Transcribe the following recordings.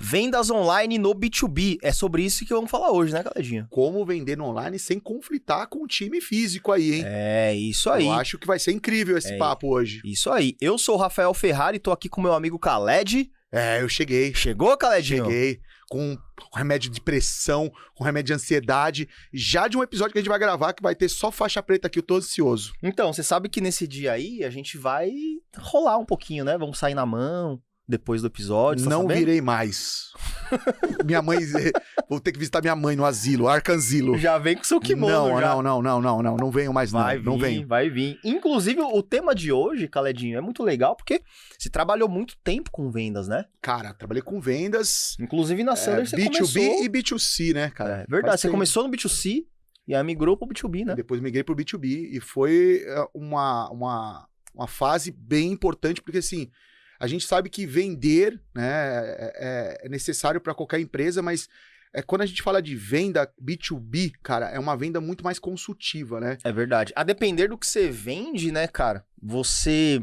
Vendas online no B2B. É sobre isso que vamos falar hoje, né, Caledinho? Como vender no online sem conflitar com o time físico aí, hein? É, isso aí. Eu acho que vai ser incrível esse papo hoje. Isso aí. Eu sou o Rafael Ferrari, tô aqui com meu amigo Khaled. Eu cheguei. Chegou, Khaledinho? Cheguei. Com remédio de pressão, com remédio de ansiedade. Já de um episódio que a gente vai gravar, que vai ter só faixa preta aqui, eu tô ansioso. Então, você sabe que nesse dia aí, a gente vai rolar um pouquinho, né? Vamos sair na mão depois do episódio. Não virei mais. Minha mãe... Vou ter que visitar minha mãe no asilo, Arcanzilo. Já vem com seu kimono, já. Não venho mais não. Não venho. Vai vir. Inclusive, o tema de hoje, Khaledinho, é muito legal, porque você trabalhou muito tempo com vendas, né? Cara, trabalhei com vendas. Inclusive na Sandler você B2B começou... e B2C, né, cara? É verdade, você começou no B2C e aí migrou pro B2B, né? Depois migrei pro B2B e foi uma fase bem importante, porque assim... A gente sabe que vender, né, é necessário para qualquer empresa, mas quando a gente fala de venda B2B, cara, é uma venda muito mais consultiva, né? É verdade. A depender do que você vende, né, cara, você...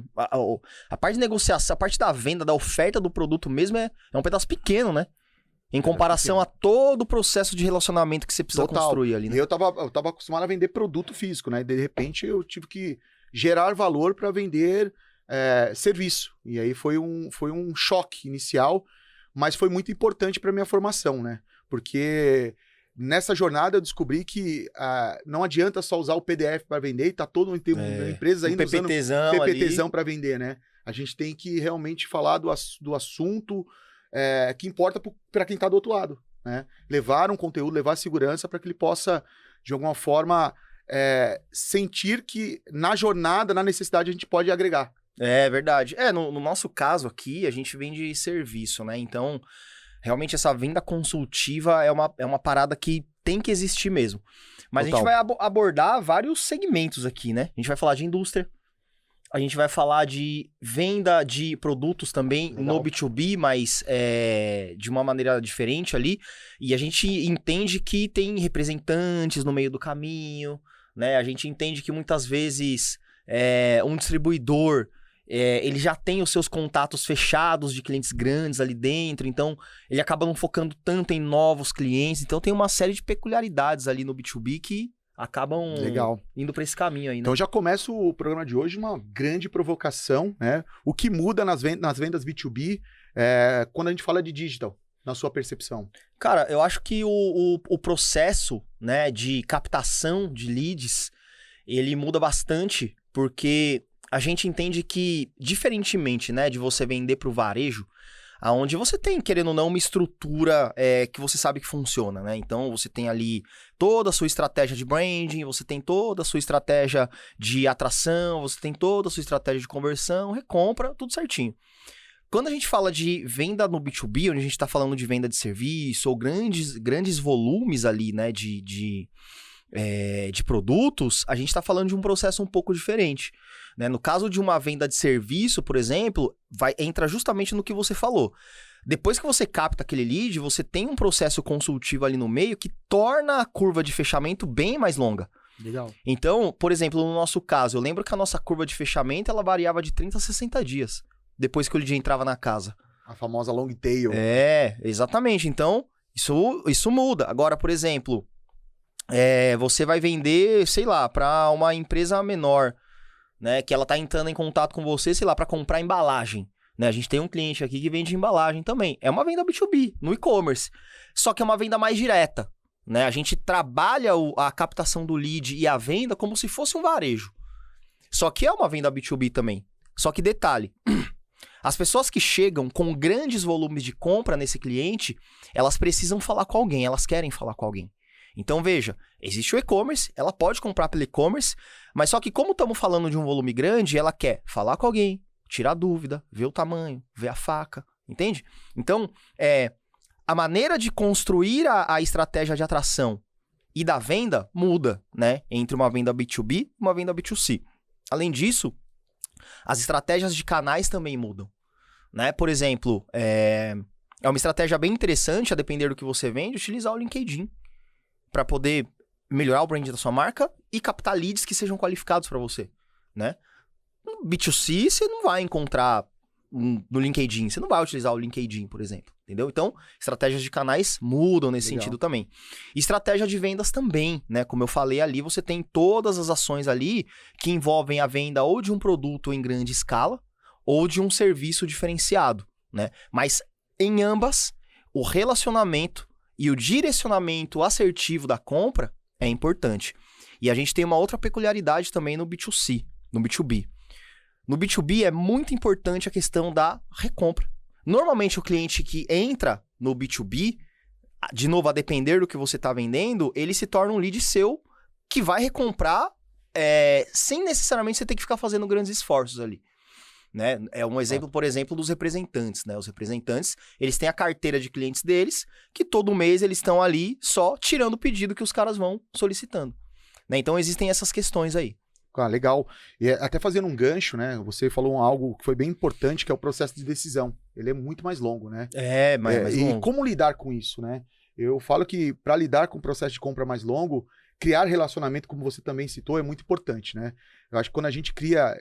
A parte de negociação, a parte da venda, da oferta do produto mesmo é um pedaço pequeno, né? Em comparação a todo o processo de relacionamento que você precisa construir ali, né? Eu tava acostumado a vender produto físico, né? De repente eu tive que gerar valor para vender... serviço. E aí foi um choque inicial, mas foi muito importante para minha formação, né? Porque nessa jornada eu descobri que não adianta só usar o PDF para vender e tá todo mundo empresas ainda usando PPTzão para vender, né? A gente tem que realmente falar do assunto que importa para quem tá do outro lado, né? Levar um conteúdo, levar segurança para que ele possa, de alguma forma, sentir que na jornada, na necessidade, a gente pode agregar. É verdade. No nosso caso aqui, a gente vende serviço, né? Então, realmente essa venda consultiva é uma parada que tem que existir mesmo. Mas Total. A gente vai abordar vários segmentos aqui, né? A gente vai falar de indústria, a gente vai falar de venda de produtos também Legal. No B2B, mas de uma maneira diferente ali. E a gente entende que tem representantes no meio do caminho, né? A gente entende que muitas vezes um distribuidor... ele já tem os seus contatos fechados de clientes grandes ali dentro, então ele acaba não focando tanto em novos clientes, então tem uma série de peculiaridades ali no B2B que acabam indo para esse caminho aí, né? Então já começa o programa de hoje uma grande provocação, né? O que muda nas vendas B2B quando a gente fala de digital, na sua percepção? Cara, eu acho que o processo, né, de captação de leads, ele muda bastante, porque... A gente entende que, diferentemente, né, de você vender para o varejo, aonde você tem, querendo ou não, uma estrutura que você sabe que funciona, né? Então, você tem ali toda a sua estratégia de branding, você tem toda a sua estratégia de atração, você tem toda a sua estratégia de conversão, recompra, tudo certinho. Quando a gente fala de venda no B2B, onde a gente está falando de venda de serviço ou grandes volumes ali, né, de produtos, a gente está falando de um processo um pouco diferente, né? No caso de uma venda de serviço, por exemplo, entra justamente no que você falou. Depois que você capta aquele lead, você tem um processo consultivo ali no meio que torna a curva de fechamento bem mais longa. Legal. Então, por exemplo, no nosso caso, eu lembro que a nossa curva de fechamento ela variava de 30 a 60 dias, depois que o lead entrava na casa. A famosa long tail. Exatamente. Então, isso muda. Agora, por exemplo... você vai vender, sei lá, para uma empresa menor, né? Que ela tá entrando em contato com você, sei lá, para comprar embalagem, né? A gente tem um cliente aqui que vende embalagem também. É uma venda B2B, no e-commerce. Só que é uma venda mais direta, né? A gente trabalha a captação do lead e a venda como se fosse um varejo. Só que é uma venda B2B também. Só que detalhe... As pessoas que chegam com grandes volumes de compra nesse cliente, elas precisam falar com alguém, elas querem falar com alguém. Então, veja, existe o e-commerce, ela pode comprar pelo e-commerce, mas só que como estamos falando de um volume grande, ela quer falar com alguém, tirar dúvida, ver o tamanho, ver a faca, entende? Então, a maneira de construir a estratégia de atração e da venda muda, né? Entre uma venda B2B e uma venda B2C. Além disso, as estratégias de canais também mudam, né? Por exemplo, é uma estratégia bem interessante, a depender do que você vende, utilizar o LinkedIn para poder melhorar o brand da sua marca e captar leads que sejam qualificados para você, né? B2C, você não vai encontrar no LinkedIn. Você não vai utilizar o LinkedIn, por exemplo. Entendeu? Então, estratégias de canais mudam nesse sentido também. E estratégia de vendas também, né? Como eu falei ali, você tem todas as ações ali que envolvem a venda ou de um produto em grande escala ou de um serviço diferenciado, né? Mas em ambas, o relacionamento e o direcionamento assertivo da compra é importante. E a gente tem uma outra peculiaridade também no B2C, no B2B. No B2B é muito importante a questão da recompra. Normalmente o cliente que entra no B2B, de novo, a depender do que você está vendendo, ele se torna um lead seu que vai recomprar sem necessariamente você ter que ficar fazendo grandes esforços ali. Né? É um exemplo, por exemplo, dos representantes. Né? Os representantes, eles têm a carteira de clientes deles, que todo mês eles estão ali só tirando o pedido que os caras vão solicitando. Né? Então existem essas questões aí. Ah, legal. E até fazendo um gancho, né? Você falou algo que foi bem importante, que é o processo de decisão. Ele é muito mais longo, né? Mais longo. E como lidar com isso, né? Eu falo que para lidar com o processo de compra mais longo, criar relacionamento, como você também citou, é muito importante, né? Eu acho que quando a gente cria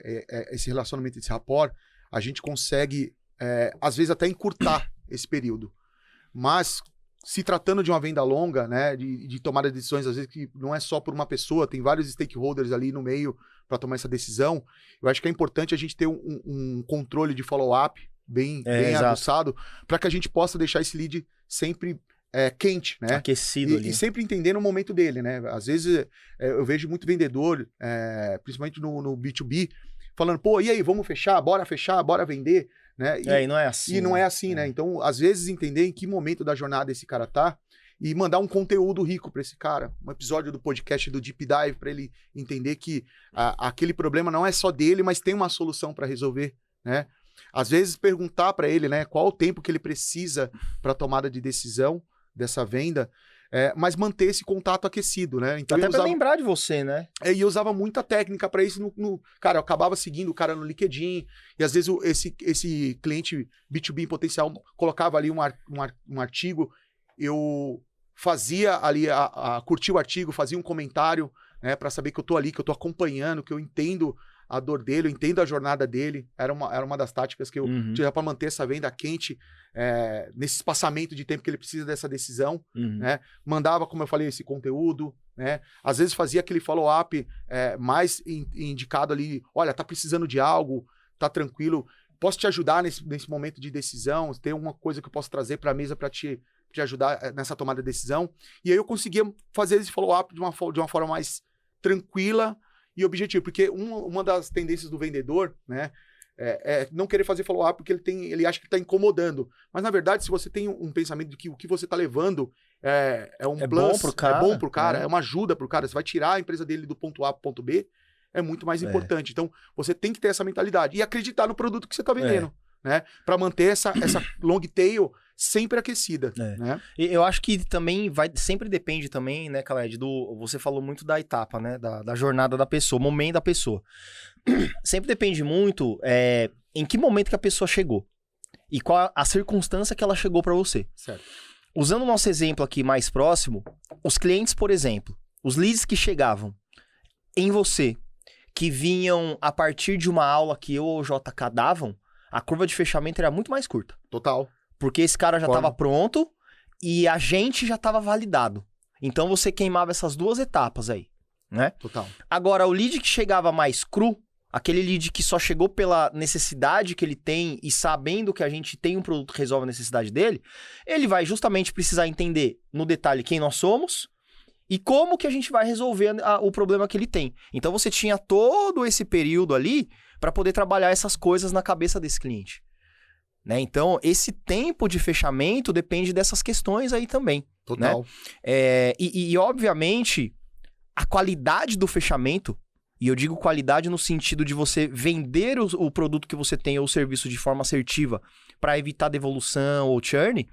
esse relacionamento, esse rapport, a gente consegue, às vezes, até encurtar esse período. Mas, se tratando de uma venda longa, né, de tomada de decisões, às vezes que não é só por uma pessoa, tem vários stakeholders ali no meio para tomar essa decisão, eu acho que é importante a gente ter um controle de follow-up bem aguçado, para que a gente possa deixar esse lead sempre quente, né? Aquecido ali. E sempre entender o momento dele, né? Às vezes eu vejo muito vendedor, principalmente no B2B, falando, pô, e aí, vamos fechar, bora vender, né? E não é assim. E não é assim, né? Então, às vezes, entender em que momento da jornada esse cara tá e mandar um conteúdo rico para esse cara, um episódio do podcast do Deep Dive, para ele entender que aquele problema não é só dele, mas tem uma solução para resolver, né? Às vezes, perguntar para ele, né, qual o tempo que ele precisa para tomada de decisão dessa venda, mas manter esse contato aquecido, né? Então, até para lembrar de você, né? E eu usava muita técnica para isso. Cara, eu acabava seguindo o cara no LinkedIn, e às vezes esse cliente B2B em potencial colocava ali um artigo, eu fazia ali, curtia o artigo, fazia um comentário, né, para saber que eu tô ali, que eu tô acompanhando, que eu entendo a dor dele, eu entendo a jornada dele. Era uma das táticas que eu tinha para manter essa venda quente nesse espaçamento de tempo que ele precisa dessa decisão, né? Mandava, como eu falei, esse conteúdo, né? Às vezes fazia aquele follow-up mais indicado ali, olha, tá precisando de algo, tá tranquilo, posso te ajudar nesse momento de decisão, tem alguma coisa que eu posso trazer para a mesa para te ajudar nessa tomada de decisão. E aí eu conseguia fazer esse follow-up de uma forma mais tranquila e objetivo, porque uma das tendências do vendedor, né, é não querer fazer follow-up porque ele acha que está incomodando. Mas, na verdade, se você tem um pensamento de que o que você está levando é bom pro cara, é uma ajuda pro cara, você vai tirar a empresa dele do ponto A pro ponto B, é muito mais importante. Então, você tem que ter essa mentalidade e acreditar no produto que você está vendendo, né, para manter essa long tail sempre aquecida, né? E eu acho que também sempre depende também, né, Khaled, você falou muito da etapa, né, da jornada da pessoa, momento da pessoa. Sempre depende muito em que momento que a pessoa chegou e qual a circunstância que ela chegou para você. Certo. Usando o nosso exemplo aqui mais próximo, os clientes, por exemplo, os leads que chegavam em você, que vinham a partir de uma aula que eu ou o JK davam, a curva de fechamento era muito mais curta. Total. Porque esse cara já estava pronto e a gente já estava validado. Então você queimava essas duas etapas aí, né? Total. Agora, o lead que chegava mais cru, aquele lead que só chegou pela necessidade que ele tem e sabendo que a gente tem um produto que resolve a necessidade dele, ele vai justamente precisar entender no detalhe quem nós somos e como que a gente vai resolver o problema que ele tem. Então você tinha todo esse período ali para poder trabalhar essas coisas na cabeça desse cliente. Né? Então, esse tempo de fechamento depende dessas questões aí também. Total. Né? E, obviamente, a qualidade do fechamento, e eu digo qualidade no sentido de você vender o produto que você tem ou o serviço de forma assertiva para evitar devolução ou churn,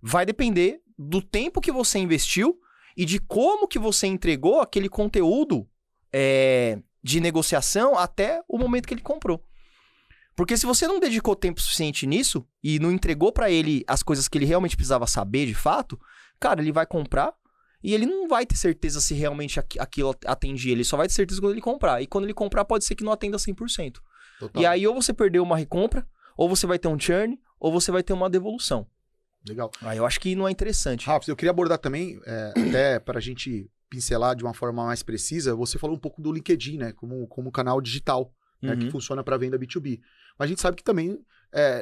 vai depender do tempo que você investiu e de como que você entregou aquele conteúdo de negociação até o momento que ele comprou. Porque se você não dedicou tempo suficiente nisso e não entregou pra ele as coisas que ele realmente precisava saber de fato, cara, ele vai comprar e ele não vai ter certeza se realmente aquilo atende ele. Ele só vai ter certeza quando ele comprar. E quando ele comprar, pode ser que não atenda 100%. Total. E aí ou você perdeu uma recompra, ou você vai ter um churn, ou você vai ter uma devolução. Legal. Aí eu acho que não é interessante. Rafa, eu queria abordar também, até para a gente pincelar de uma forma mais precisa, você falou um pouco do LinkedIn, né? Como canal digital, né, que funciona para venda B2B. Mas a gente sabe que também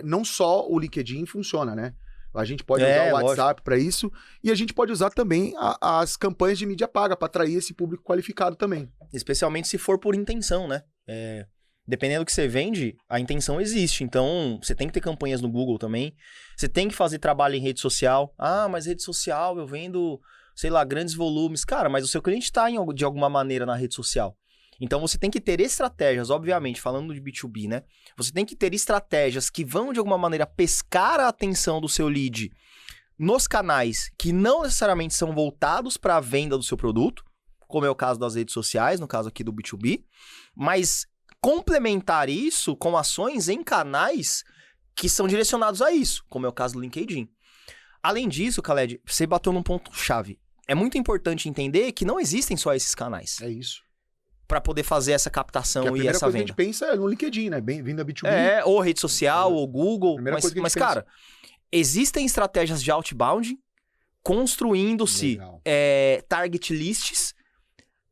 não só o LinkedIn funciona, né? A gente pode usar o WhatsApp para isso e a gente pode usar também as campanhas de mídia paga para atrair esse público qualificado também. Especialmente se for por intenção, né? Dependendo do que você vende, a intenção existe. Então, você tem que ter campanhas no Google também. Você tem que fazer trabalho em rede social. Ah, mas rede social eu vendo, sei lá, grandes volumes. Cara, mas o seu cliente está de alguma maneira na rede social. Então, você tem que ter estratégias, obviamente, falando de B2B, né? Você tem que ter estratégias que vão, de alguma maneira, pescar a atenção do seu lead nos canais que não necessariamente são voltados para a venda do seu produto, como é o caso das redes sociais, no caso aqui do B2B, mas complementar isso com ações em canais que são direcionados a isso, como é o caso do LinkedIn. Além disso, Khaled, você bateu num ponto-chave. É muito importante entender que não existem só esses canais. É isso. Para poder fazer essa captação e essa venda. A primeira coisa que a gente pensa é no LinkedIn, né? Vindo a B2B. Ou rede social, ou Google. Mas cara, existem estratégias de outbound construindo-se target lists.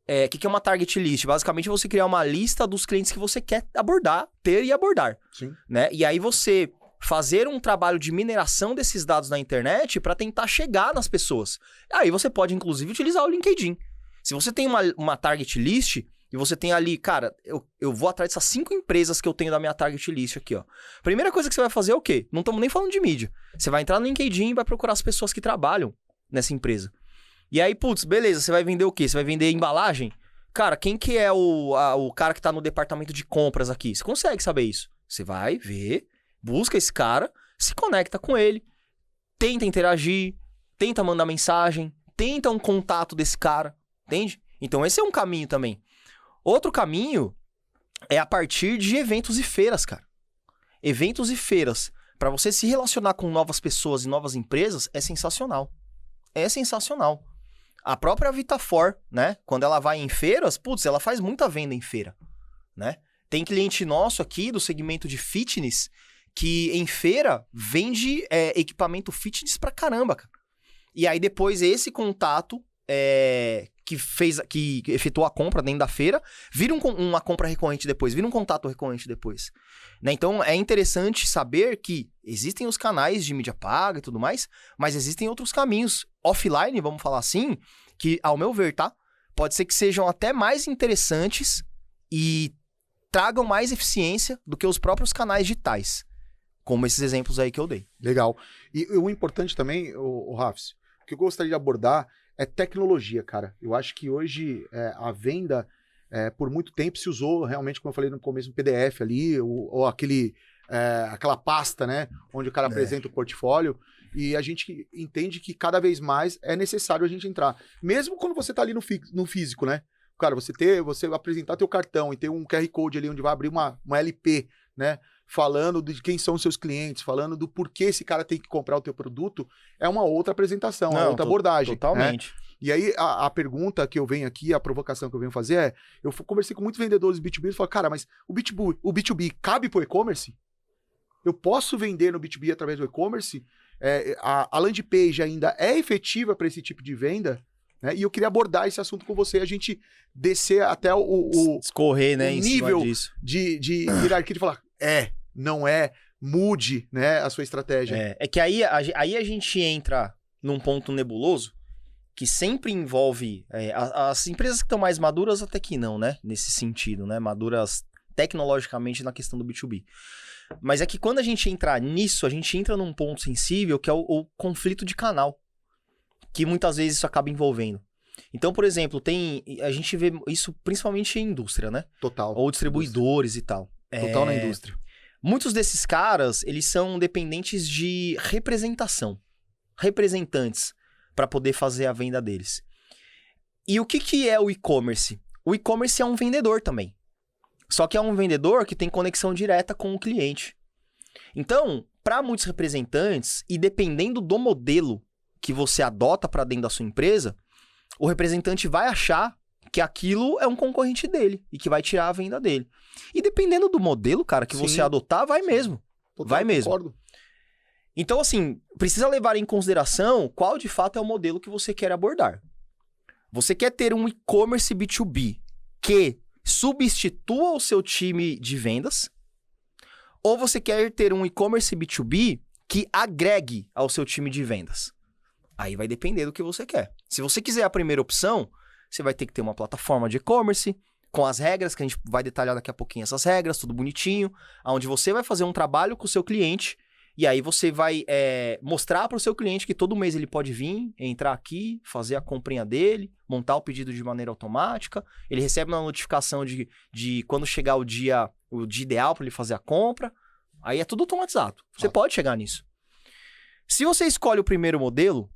O que é uma target list? Basicamente, você criar uma lista dos clientes que você quer abordar, ter e abordar. Sim. Né? E aí você fazer um trabalho de mineração desses dados na internet para tentar chegar nas pessoas. Aí você pode, inclusive, utilizar o LinkedIn. Se você tem uma target list e você tem ali, cara, eu vou atrás dessas 5 empresas que eu tenho da minha target list aqui, ó. Primeira coisa que você vai fazer é o quê? Não estamos nem falando de mídia. Você vai entrar no LinkedIn e vai procurar as pessoas que trabalham nessa empresa. E aí, putz, beleza, você vai vender o quê? Você vai vender embalagem? Cara, quem que é o cara que tá no departamento de compras aqui? Você consegue saber isso. Você vai ver, busca esse cara, se conecta com ele, tenta interagir, tenta mandar mensagem, tenta um contato desse cara, entende? Então esse é um caminho também. Outro caminho é a partir de eventos e feiras, cara. Eventos e feiras, para você se relacionar com novas pessoas e novas empresas, é sensacional. É sensacional. A própria Vitafor, né? Quando ela vai em feiras, putz, ela faz muita venda em feira, né? Tem cliente nosso aqui do segmento de fitness que em feira vende equipamento fitness pra caramba, cara. E aí depois esse contato que efetuou a compra dentro da feira, vira uma compra recorrente depois, vira um contato recorrente depois. Né? Então é interessante saber que existem os canais de mídia paga e tudo mais, mas existem outros caminhos offline, vamos falar assim, que ao meu ver, tá? Pode ser que sejam até mais interessantes e tragam mais eficiência do que os próprios canais digitais, como esses exemplos aí que eu dei. Legal. E o importante também, o Rafs, o que eu gostaria de abordar é tecnologia, cara. Eu acho que hoje a venda, por muito tempo, se usou realmente, como eu falei no começo, um PDF ali, ou aquela pasta, né? Onde o cara apresenta o portfólio. E a gente entende que cada vez mais é necessário a gente entrar. Mesmo quando você tá ali no físico, né? Cara, você apresentar teu cartão e ter um QR Code ali onde vai abrir uma LP, né? Falando de quem são os seus clientes, falando do porquê esse cara tem que comprar o teu produto, é uma outra apresentação, é outra abordagem. Totalmente. Né? E aí, a pergunta que eu venho aqui, a provocação que eu venho fazer eu conversei com muitos vendedores B2B e falo, cara, mas o B2B cabe pro e-commerce? Eu posso vender no B2B através do e-commerce? A landing page ainda é efetiva para esse tipo de venda? Né? E eu queria abordar esse assunto com você, a gente descer até escorrer, né, o nível de hierarquia de falar, não mude, né, a sua estratégia. É que aí a gente entra num ponto nebuloso que sempre envolve as empresas que estão mais maduras até que não, né, nesse sentido, né, maduras tecnologicamente na questão do B2B. Mas é que quando a gente entra nisso, a gente entra num ponto sensível que é o conflito de canal, que muitas vezes isso acaba envolvendo. Então, por exemplo, a gente vê isso principalmente em indústria, né? Total. Ou distribuidores e tal. Total na indústria. Muitos desses caras, eles são dependentes de representação. Representantes para poder fazer a venda deles. E o que é o e-commerce? O e-commerce é um vendedor também. Só que é um vendedor que tem conexão direta com o cliente. Então, para muitos representantes, e dependendo do modelo que você adota para dentro da sua empresa, o representante vai achar que aquilo é um concorrente dele e que vai tirar a venda dele. E dependendo do modelo, cara, que você adotar, vai mesmo. Vai mesmo. Concordo. Então, assim, precisa levar em consideração qual de fato é o modelo que você quer abordar. Você quer ter um e-commerce B2B que substitua o seu time de vendas? Ou você quer ter um e-commerce B2B que agregue ao seu time de vendas? Aí vai depender do que você quer. Se você quiser a primeira opção, você vai ter que ter uma plataforma de e-commerce com as regras, que a gente vai detalhar daqui a pouquinho essas regras, tudo bonitinho, onde você vai fazer um trabalho com o seu cliente e aí você vai mostrar para o seu cliente que todo mês ele pode vir, entrar aqui, fazer a comprinha dele, montar o pedido de maneira automática, ele recebe uma notificação de quando chegar o dia ideal para ele fazer a compra, aí é tudo automatizado. Você pode chegar nisso. Se você escolhe o primeiro modelo,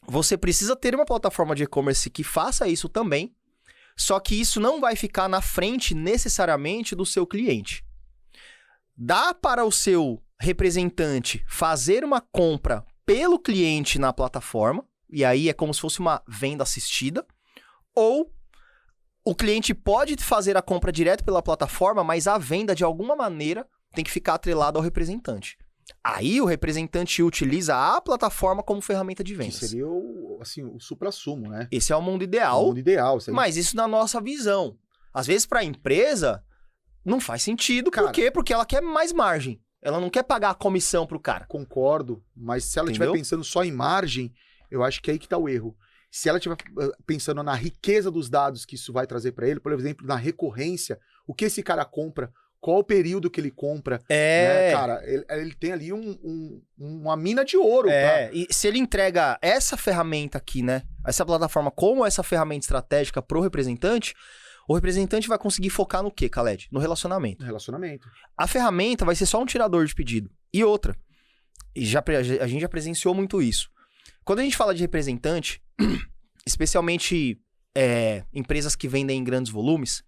você precisa ter uma plataforma de e-commerce que faça isso também, só que isso não vai ficar na frente necessariamente do seu cliente. Dá para o seu representante fazer uma compra pelo cliente na plataforma, e aí é como se fosse uma venda assistida, ou o cliente pode fazer a compra direto pela plataforma, mas a venda de alguma maneira tem que ficar atrelada ao representante. Aí o representante utiliza a plataforma como ferramenta de vendas. Que seria o supra-sumo, né? Esse é o mundo ideal. O mundo ideal. Mas isso na nossa visão. Às vezes para a empresa não faz sentido. Por quê? Porque ela quer mais margem. Ela não quer pagar a comissão pro cara. Concordo. Mas se ela estiver pensando só em margem, eu acho que é aí que tá o erro. Se ela estiver pensando na riqueza dos dados que isso vai trazer para ele, por exemplo, na recorrência, o que esse cara compra, qual o período que ele compra. Né? Cara, ele tem ali uma mina de ouro. E se ele entrega essa ferramenta aqui, né? Essa plataforma como essa ferramenta estratégica pro representante, o representante vai conseguir focar no quê, Khaled? No relacionamento. No relacionamento. A ferramenta vai ser só um tirador de pedido. E outra, a gente já presenciou muito isso. Quando a gente fala de representante, especialmente empresas que vendem em grandes volumes,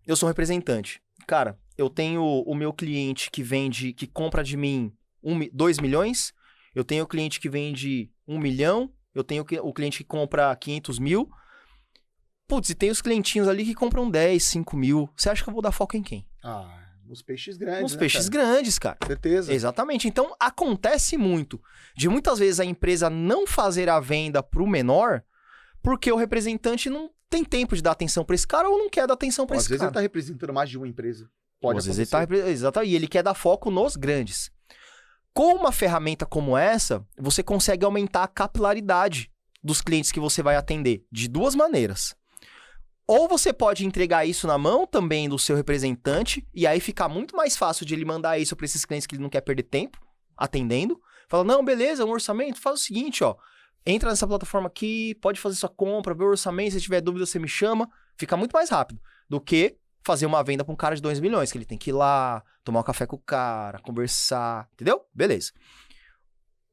eu sou um representante. Cara, eu tenho o meu cliente que compra de mim 2 milhões, eu tenho o cliente que vende 1 milhão, eu tenho o cliente que compra 500 mil. Putz, e tem os clientinhos ali que compram 10, 5 mil. Você acha que eu vou dar foco em quem? Nos peixes grandes. Nos peixes grandes, cara. Certeza. Exatamente. Então, acontece muito de muitas vezes a empresa não fazer a venda pro menor porque o representante não tem tempo de dar atenção pra esse cara ou não quer dar atenção pra esse cara. Às vezes ele tá representando mais de uma empresa. Pode às vezes ele tá exatamente, e ele quer dar foco nos grandes. Com uma ferramenta como essa, você consegue aumentar a capilaridade dos clientes que você vai atender de duas maneiras. Ou você pode entregar isso na mão também do seu representante, e aí fica muito mais fácil de ele mandar isso para esses clientes que ele não quer perder tempo atendendo. Fala, não, beleza, um orçamento, faz o seguinte, ó. Entra nessa plataforma aqui, pode fazer sua compra, vê o orçamento, se tiver dúvida você me chama. Fica muito mais rápido do que fazer uma venda para um cara de 2 milhões, que ele tem que ir lá, tomar um café com o cara, conversar, entendeu? Beleza.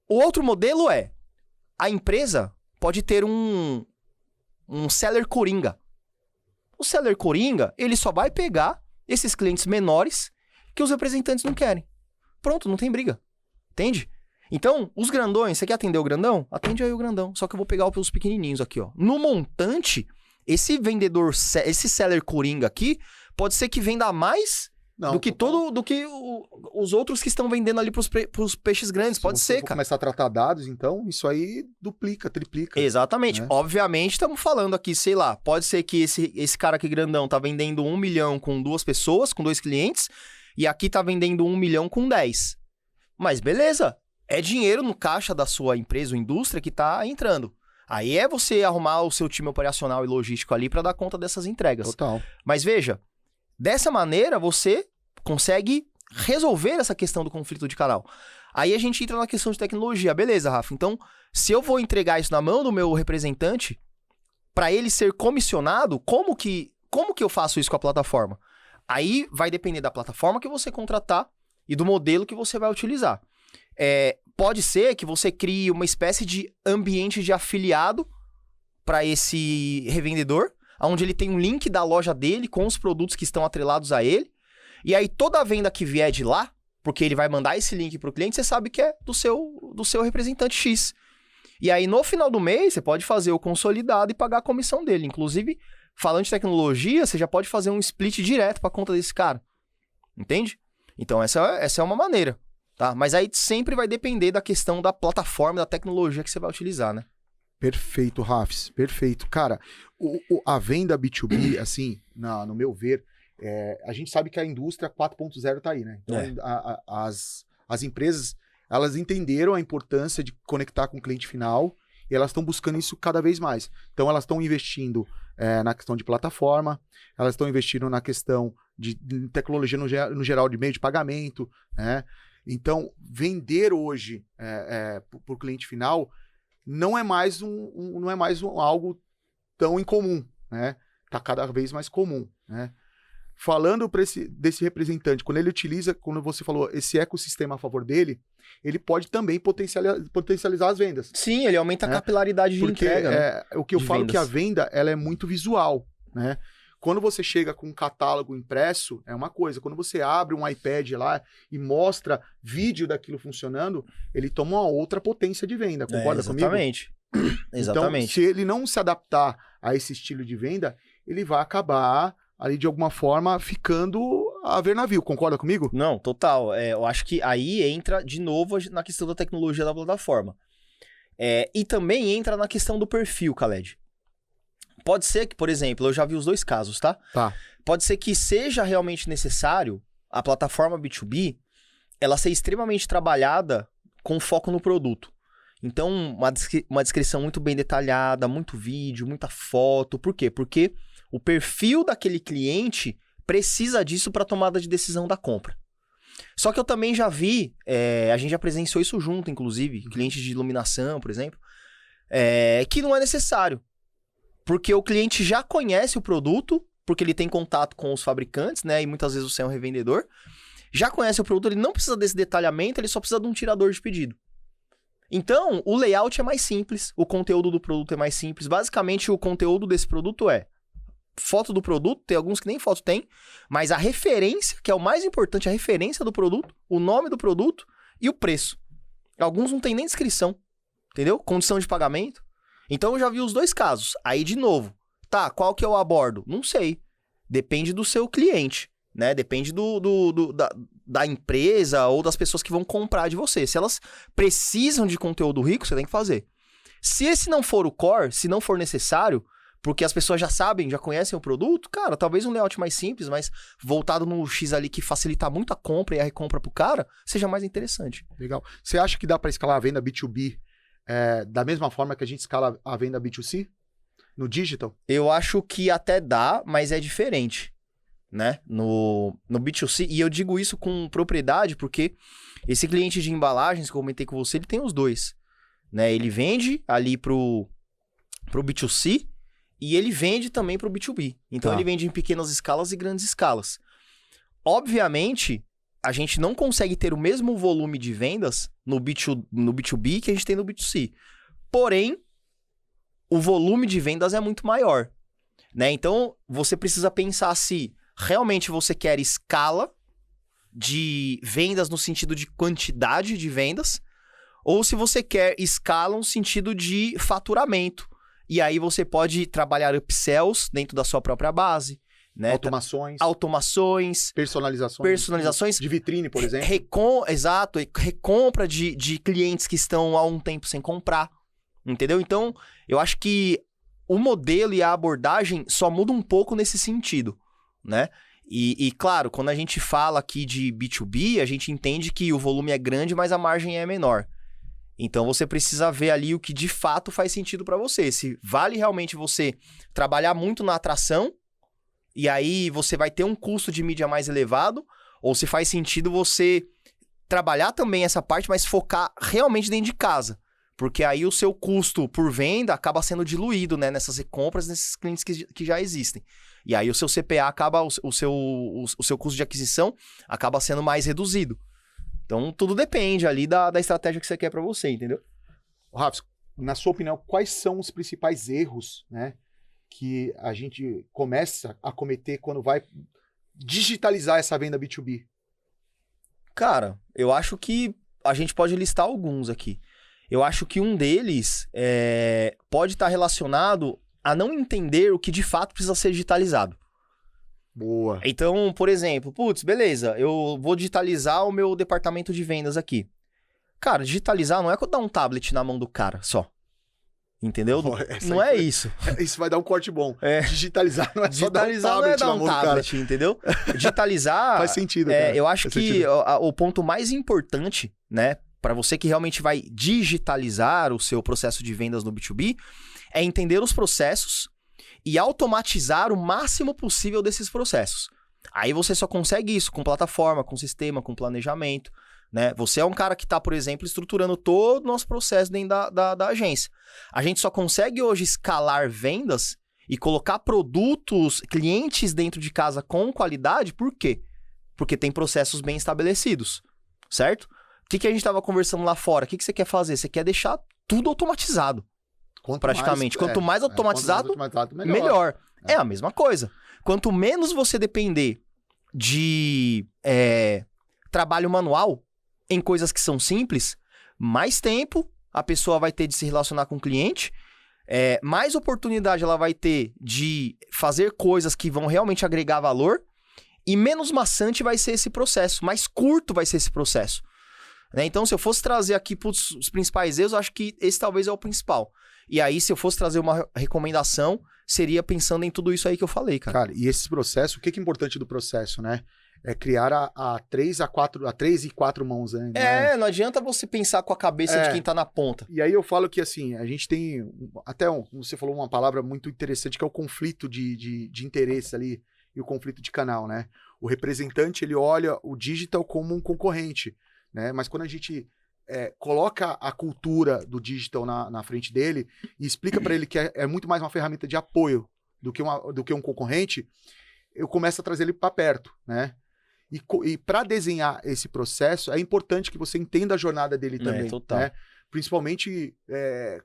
O outro modelo é, a empresa pode ter um seller coringa. O seller coringa, ele só vai pegar esses clientes menores que os representantes não querem. Pronto, não tem briga. Entende? Então, os grandões, você quer atender o grandão? Atende aí o grandão. Só que eu vou pegar os pequenininhos aqui, ó. No montante, esse vendedor, esse seller coringa aqui, pode ser que venda mais do que os outros que estão vendendo ali pros peixes grandes. Pode ser, cara. Começar a tratar dados, então, isso aí duplica, triplica. Exatamente. Né? Obviamente, estamos falando aqui, sei lá, pode ser que esse cara aqui grandão tá vendendo 1 milhão com 2 pessoas, com 2 clientes, e aqui tá vendendo 1 milhão com 10. Mas beleza, é dinheiro no caixa da sua empresa ou indústria que tá entrando. Aí é você arrumar o seu time operacional e logístico ali para dar conta dessas entregas. Total. Mas veja, dessa maneira você consegue resolver essa questão do conflito de canal. Aí a gente entra na questão de tecnologia. Beleza, Rafa. Então, se eu vou entregar isso na mão do meu representante, para ele ser comissionado, como que eu faço isso com a plataforma? Aí vai depender da plataforma que você contratar e do modelo que você vai utilizar. Pode ser que você crie uma espécie de ambiente de afiliado para esse revendedor, onde ele tem um link da loja dele com os produtos que estão atrelados a ele. E aí toda a venda que vier de lá, porque ele vai mandar esse link para o cliente, você sabe que é do seu representante X. E aí no final do mês você pode fazer o consolidado e pagar a comissão dele. Inclusive, falando de tecnologia, você já pode fazer um split direto pra conta desse cara. Entende? Então, essa é uma maneira, tá? Mas aí sempre vai depender da questão da plataforma, da tecnologia que você vai utilizar, né? Perfeito, Rafs, perfeito. Cara, a venda B2B, assim, no meu ver, a gente sabe que a indústria 4.0 tá aí, né? Então, as empresas, elas entenderam a importância de conectar com o cliente final e elas estão buscando isso cada vez mais. Então, elas estão investindo na questão de plataforma, elas estão investindo na questão de tecnologia no geral de meio de pagamento, né? Então, vender hoje para o cliente final não é mais algo tão incomum, né? Tá cada vez mais comum, né? Falando desse representante, quando ele utiliza, quando você falou, esse ecossistema a favor dele, ele pode também potencializar as vendas. Sim, ele aumenta a capilaridade de entrega, né? O que eu falo que a venda, ela é muito visual, né? Quando você chega com um catálogo impresso, é uma coisa. Quando você abre um iPad lá e mostra vídeo daquilo funcionando, ele toma uma outra potência de venda, concorda comigo? Exatamente. Então, se ele não se adaptar a esse estilo de venda, ele vai acabar ali, de alguma forma, ficando a ver navio. Concorda comigo? Não, total. Eu acho que aí entra, de novo, na questão da tecnologia da plataforma. E também entra na questão do perfil, Khaled. Pode ser que, por exemplo, eu já vi os dois casos, tá? Tá. Pode ser que seja realmente necessário a plataforma B2B, ela ser extremamente trabalhada com foco no produto. Então, uma descrição muito bem detalhada, muito vídeo, muita foto. Por quê? Porque o perfil daquele cliente precisa disso para tomada de decisão da compra. Só que eu também já vi, a gente já presenciou isso junto, inclusive, clientes de iluminação, por exemplo, que não é necessário. Porque o cliente já conhece o produto, porque ele tem contato com os fabricantes, né? E muitas vezes você é um revendedor. Já conhece o produto, ele não precisa desse detalhamento, ele só precisa de um tirador de pedido. Então, o layout é mais simples, o conteúdo do produto é mais simples. Basicamente, o conteúdo desse produto é foto do produto, tem alguns que nem foto tem, mas a referência, que é o mais importante, a referência do produto, o nome do produto e o preço. Alguns não tem nem descrição, entendeu? Condição de pagamento. Então, eu já vi os dois casos. Aí, de novo, tá, qual que eu abordo? Não sei. Depende do seu cliente, né? Depende da empresa ou das pessoas que vão comprar de você. Se elas precisam de conteúdo rico, você tem que fazer. Se esse não for o core, se não for necessário, porque as pessoas já sabem, já conhecem o produto, cara, talvez um layout mais simples, mas voltado no X ali que facilita muito a compra e a recompra pro cara, seja mais interessante. Legal. Você acha que dá para escalar a venda B2B da mesma forma que a gente escala a venda B2C? No digital? Eu acho que até dá, mas é diferente, né? No B2C, e eu digo isso com propriedade porque esse cliente de embalagens que eu comentei com você, ele tem os dois, né? Ele vende ali pro B2C e ele vende também pro B2B. Então ele vende em pequenas escalas e grandes escalas. Obviamente, a gente não consegue ter o mesmo volume de vendas no B2B que a gente tem no B2C. Porém, o volume de vendas é muito maior, né? Então, você precisa pensar se realmente você quer escala de vendas no sentido de quantidade de vendas, ou se você quer escala no sentido de faturamento. E aí você pode trabalhar upsells dentro da sua própria base, né? Automações. Personalizações. De vitrine, por exemplo. Exato. Recompra de clientes que estão há um tempo sem comprar. Entendeu? Então, eu acho que o modelo e a abordagem só muda um pouco nesse sentido, né? E claro, quando a gente fala aqui de B2B, a gente entende que o volume é grande, mas a margem é menor. Então, você precisa ver ali o que de fato faz sentido para você. Se vale realmente você trabalhar muito na atração, e aí você vai ter um custo de mídia mais elevado, ou se faz sentido você trabalhar também essa parte, mas focar realmente dentro de casa. Porque aí o seu custo por venda acaba sendo diluído, né? Nessas recompras, nesses clientes que já existem. E aí o seu CPA acaba, o seu custo de aquisição acaba sendo mais reduzido. Então, tudo depende ali da estratégia que você quer para você, entendeu? Rafa, na sua opinião, quais são os principais erros, né, que a gente começa a cometer quando vai digitalizar essa venda B2B? Cara, eu acho que a gente pode listar alguns aqui. Eu acho que um deles pode estar relacionado a não entender o que de fato precisa ser digitalizado. Boa. Então, por exemplo, putz, beleza, eu vou digitalizar o meu departamento de vendas aqui. Cara, digitalizar não é dar um tablet na mão do cara só. Entendeu? Não é isso. Isso vai dar um corte bom. Digitalizar não é só digitalizar dar um tablet, entendeu? Digitalizar... Faz sentido, cara. Eu acho que o ponto mais importante, né, para você que realmente vai digitalizar o seu processo de vendas no B2B, é entender os processos e automatizar o máximo possível desses processos. Aí você só consegue isso com plataforma, com sistema, com planejamento, né? Você é um cara que está, por exemplo, estruturando todo o nosso processo dentro da agência. A gente só consegue hoje escalar vendas e colocar produtos, clientes dentro de casa com qualidade, por quê? Porque tem processos bem estabelecidos, certo? O que a gente estava conversando lá fora? O que você quer fazer? Você quer deixar tudo automatizado. Praticamente. Quanto mais automatizado, melhor. É a mesma coisa. Quanto menos você depender de trabalho manual em coisas que são simples, mais tempo a pessoa vai ter de se relacionar com o cliente, mais oportunidade ela vai ter de fazer coisas que vão realmente agregar valor e menos maçante vai ser esse processo, mais curto vai ser esse processo. Né? Então, se eu fosse trazer aqui os principais erros, eu acho que esse talvez é o principal. E aí, se eu fosse trazer uma recomendação, seria pensando em tudo isso aí que eu falei, cara. Cara, e esse processo, o que é importante do processo, né? É criar a 3 e 4 mãos, né? Não adianta você pensar com a cabeça de quem tá na ponta. E aí eu falo que, assim, a gente tem você falou uma palavra muito interessante, que é o conflito de interesse ali e o conflito de canal, né? O representante, ele olha o digital como um concorrente, né? Mas quando a gente coloca a cultura do digital na frente dele e explica para ele que é muito mais uma ferramenta de apoio do que um concorrente, eu começo a trazer ele para perto, né? E para desenhar esse processo, é importante que você entenda a jornada dele também. Total. Né? Principalmente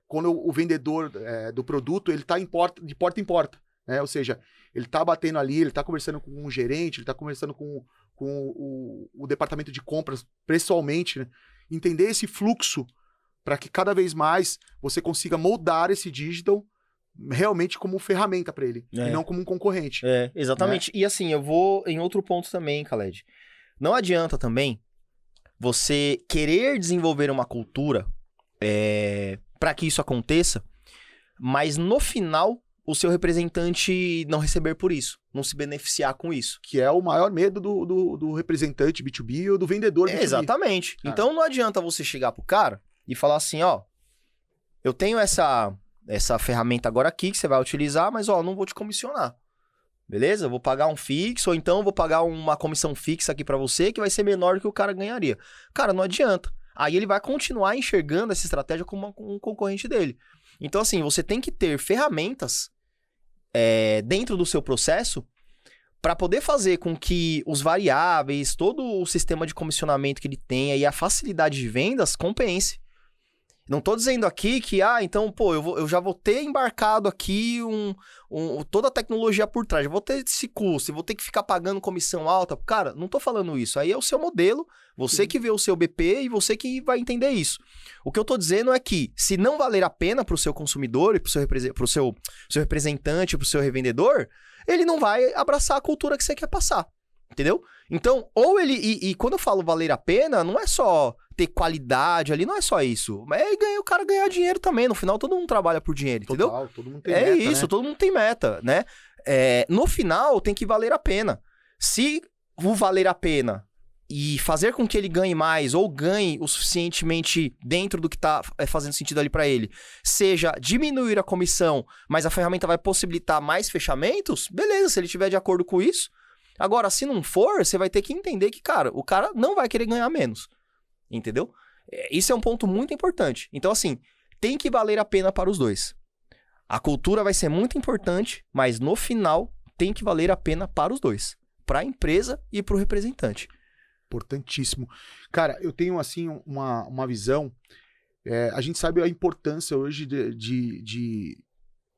quando o vendedor do produto ele está de porta em porta. Né? Ou seja, ele está batendo ali, ele está conversando com um gerente, ele está conversando com o departamento de compras pessoalmente. Né? Entender esse fluxo para que cada vez mais você consiga moldar esse digital realmente como ferramenta para ele, e não como um concorrente. Exatamente. Né? E assim, eu vou em outro ponto também, Khaled. Não adianta também você querer desenvolver uma cultura para que isso aconteça, mas no final o seu representante não receber por isso, não se beneficiar com isso. Que é o maior medo do representante B2B ou do vendedor B2B. Exatamente. Então não adianta você chegar pro cara e falar assim, ó, eu tenho essa ferramenta agora aqui que você vai utilizar, mas ó, não vou te comissionar. Beleza? Eu vou pagar um fixo, ou então eu vou pagar uma comissão fixa aqui pra você, que vai ser menor do que o cara ganharia. Cara, não adianta. Aí ele vai continuar enxergando essa estratégia como um concorrente dele. Então, assim, você tem que ter ferramentas dentro do seu processo para poder fazer com que os variáveis, todo o sistema de comissionamento que ele tenha e a facilidade de vendas compense. Não tô dizendo aqui que, então, pô, eu já vou ter embarcado aqui toda a tecnologia por trás, já vou ter esse custo, vou ter que ficar pagando comissão alta. Cara, não tô falando isso. Aí é o seu modelo, você que vê o seu BP e você que vai entender isso. O que eu tô dizendo é que, se não valer a pena pro seu consumidor e pro seu representante, pro seu revendedor, ele não vai abraçar a cultura que você quer passar. Entendeu? Então, ou ele... E quando eu falo valer a pena, não é só ter qualidade ali, não é só isso. O cara ganhar dinheiro também. No final, todo mundo trabalha por dinheiro, entendeu? Total, todo mundo tem meta, isso, né? Todo mundo tem meta, né? No final, tem que valer a pena. Se o valer a pena e fazer com que ele ganhe mais ou ganhe o suficientemente dentro do que tá fazendo sentido ali pra ele, seja diminuir a comissão, mas a ferramenta vai possibilitar mais fechamentos, beleza, se ele estiver de acordo com isso. Agora, se não for, você vai ter que entender que, cara, o cara não vai querer ganhar menos. Entendeu? Isso é um ponto muito importante. Então, assim, tem que valer a pena para os dois. A cultura vai ser muito importante, mas no final tem que valer a pena para os dois. Para a empresa e para o representante. Importantíssimo. Cara, eu tenho, assim, uma visão. A gente sabe a importância hoje de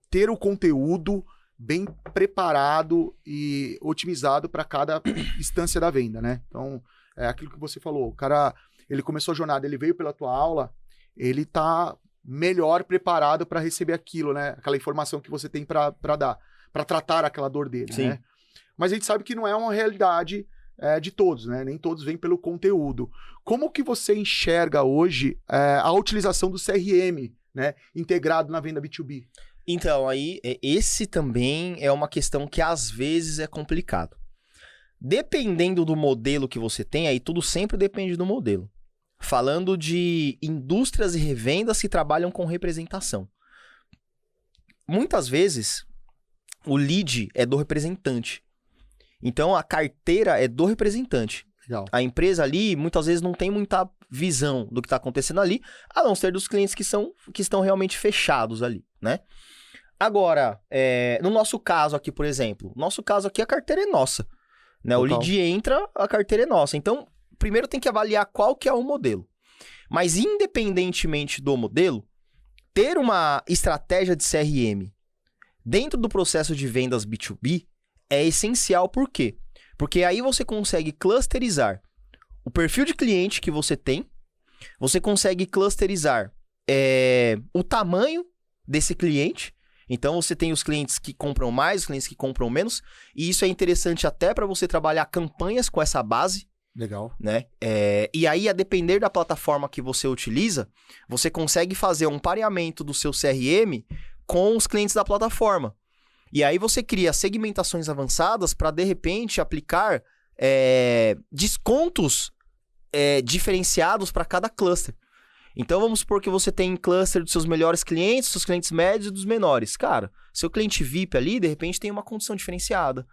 ter o conteúdo bem preparado e otimizado para cada instância da venda, né? Então, é aquilo que você falou. O cara, ele começou a jornada, ele veio pela tua aula, ele tá melhor preparado para receber aquilo, né? Aquela informação que você tem para dar, para tratar aquela dor dele, Sim. né? Mas a gente sabe que não é uma realidade de todos, né? Nem todos vêm pelo conteúdo. Como que você enxerga hoje a utilização do CRM, né? Integrado na venda B2B? Então, aí, esse também é uma questão que às vezes é complicado. Dependendo do modelo que você tem, aí tudo sempre depende do modelo. Falando de indústrias e revendas que trabalham com representação. Muitas vezes, o lead é do representante. Então, a carteira é do representante. Legal. A empresa ali, muitas vezes, não tem muita visão do que está acontecendo ali, a não ser dos clientes que estão realmente fechados ali, né? Agora, no nosso caso aqui, por exemplo, a carteira é nossa. Né? O lead entra, a carteira é nossa. Então, primeiro tem que avaliar qual que é o modelo. Mas, independentemente do modelo, ter uma estratégia de CRM dentro do processo de vendas B2B é essencial. Por quê? Porque aí você consegue clusterizar o perfil de cliente que você tem, você consegue clusterizar o tamanho desse cliente. Então, você tem os clientes que compram mais, os clientes que compram menos, e isso é interessante até para você trabalhar campanhas com essa base. Legal. Né? E aí, a depender da plataforma que você utiliza, você consegue fazer um pareamento do seu CRM com os clientes da plataforma. E aí você cria segmentações avançadas para, de repente, aplicar descontos diferenciados para cada cluster. Então, vamos supor que você tem cluster dos seus melhores clientes, dos seus clientes médios e dos menores. Cara, seu cliente VIP ali, de repente, tem uma condição diferenciada.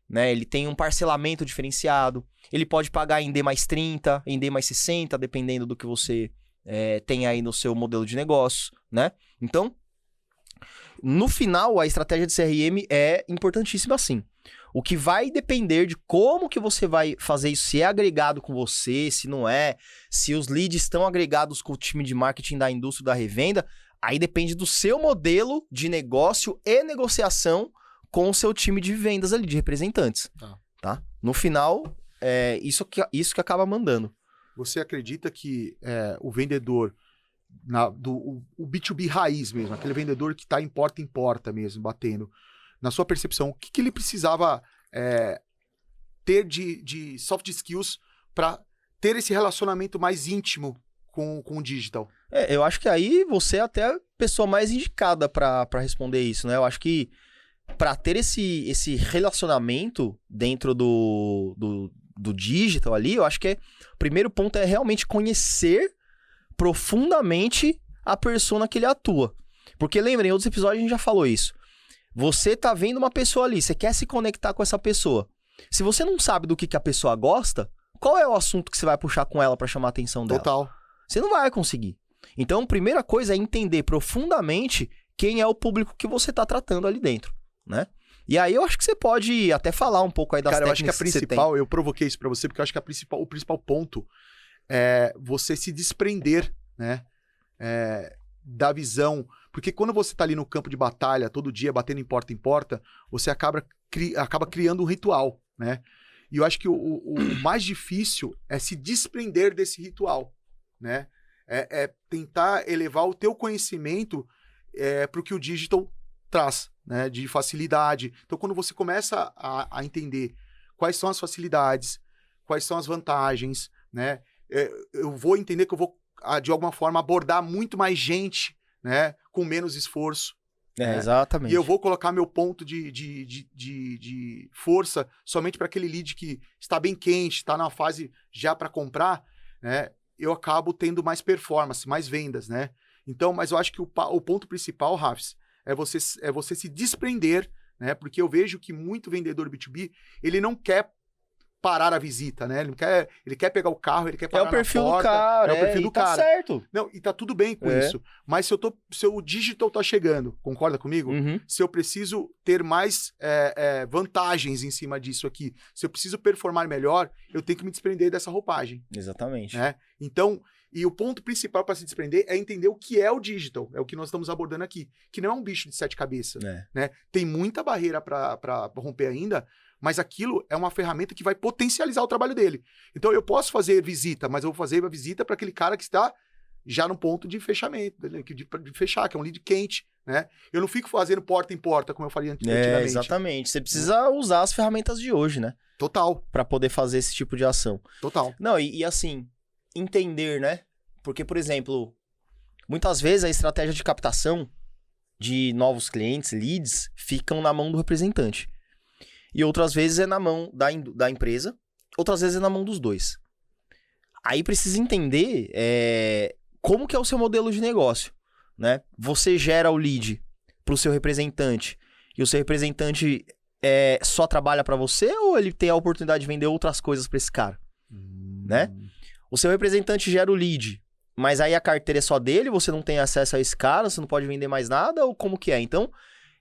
Né? Ele tem um parcelamento diferenciado. Ele pode pagar em D mais 30, em D mais 60, dependendo do que você tem aí no seu modelo de negócio. Né? Então, no final, a estratégia de CRM é importantíssima sim. O que vai depender de como que você vai fazer isso, se é agregado com você, se não é, se os leads estão agregados com o time de marketing da indústria da revenda, aí depende do seu modelo de negócio e negociação com o seu time de vendas ali, de representantes. Tá? No final, isso que acaba mandando. Você acredita que o vendedor, o B2B raiz mesmo, aquele vendedor que está em porta mesmo, batendo, na sua percepção, o que ele precisava ter de soft skills para ter esse relacionamento mais íntimo com o digital? Eu acho que aí você é até a pessoa mais indicada para responder isso, né? Eu acho que para ter esse relacionamento dentro do digital ali, eu acho que o primeiro ponto é realmente conhecer profundamente a persona que ele atua. Porque lembra, em outros episódios a gente já falou isso. Você tá vendo uma pessoa ali, você quer se conectar com essa pessoa. Se você não sabe do que a pessoa gosta, qual é o assunto que você vai puxar com ela para chamar a atenção dela? Total. Você não vai conseguir. Então, a primeira coisa é entender profundamente quem é o público que você tá tratando ali dentro, né? E aí eu acho que você pode até falar um pouco aí das técnicas eu acho que a principal, eu provoquei isso para você, porque eu acho que o principal ponto é você se desprender, né? Da visão. Porque quando você tá ali no campo de batalha, todo dia, batendo em porta, você acaba criando um ritual, né? E eu acho que o mais difícil é se desprender desse ritual, né? É tentar elevar o teu conhecimento para o que o digital traz, né? De facilidade. Então, quando você começa a entender quais são as facilidades, quais são as vantagens, né? Eu vou entender que eu vou, de alguma forma, abordar muito mais gente, né? Com menos esforço. Né? Exatamente. E eu vou colocar meu ponto de força somente para aquele lead que está bem quente, está na fase já para comprar, né? Eu acabo tendo mais performance, mais vendas, né? Então, mas eu acho que o ponto principal, Rafs, é você se desprender, né? Porque eu vejo que muito vendedor B2B, ele não quer parar a visita, né? Ele quer pegar o carro, ele quer parar na porta. É o perfil do cara. É o perfil do cara. Tá certo. Não, e tá tudo bem com isso. Mas se o digital tá chegando, concorda comigo? Uhum. Se eu preciso ter mais vantagens em cima disso aqui, se eu preciso performar melhor, eu tenho que me desprender dessa roupagem. Exatamente. Né? Então, e o ponto principal para se desprender é entender o que é o digital. É o que nós estamos abordando aqui. Que não é um bicho de 7 cabeças. Né? Tem muita barreira para romper ainda, mas aquilo é uma ferramenta que vai potencializar o trabalho dele. Então, eu posso fazer visita, mas eu vou fazer a visita para aquele cara que está já no ponto de fechamento, de fechar, que é um lead quente, né? Eu não fico fazendo porta em porta, como eu faria antigamente. Exatamente. Você precisa usar as ferramentas de hoje, né? Total. Pra poder fazer esse tipo de ação. Total. Não, e assim, entender, né? Porque, por exemplo, muitas vezes a estratégia de captação de novos clientes, leads, ficam na mão do representante. E outras vezes é na mão da empresa, outras vezes é na mão dos dois. Aí precisa entender como que é o seu modelo de negócio, né? Você gera o lead pro seu representante e o seu representante só trabalha para você ou ele tem a oportunidade de vender outras coisas para esse cara, né? O seu representante gera o lead, mas aí a carteira é só dele, você não tem acesso a esse cara, você não pode vender mais nada ou como que é? Então,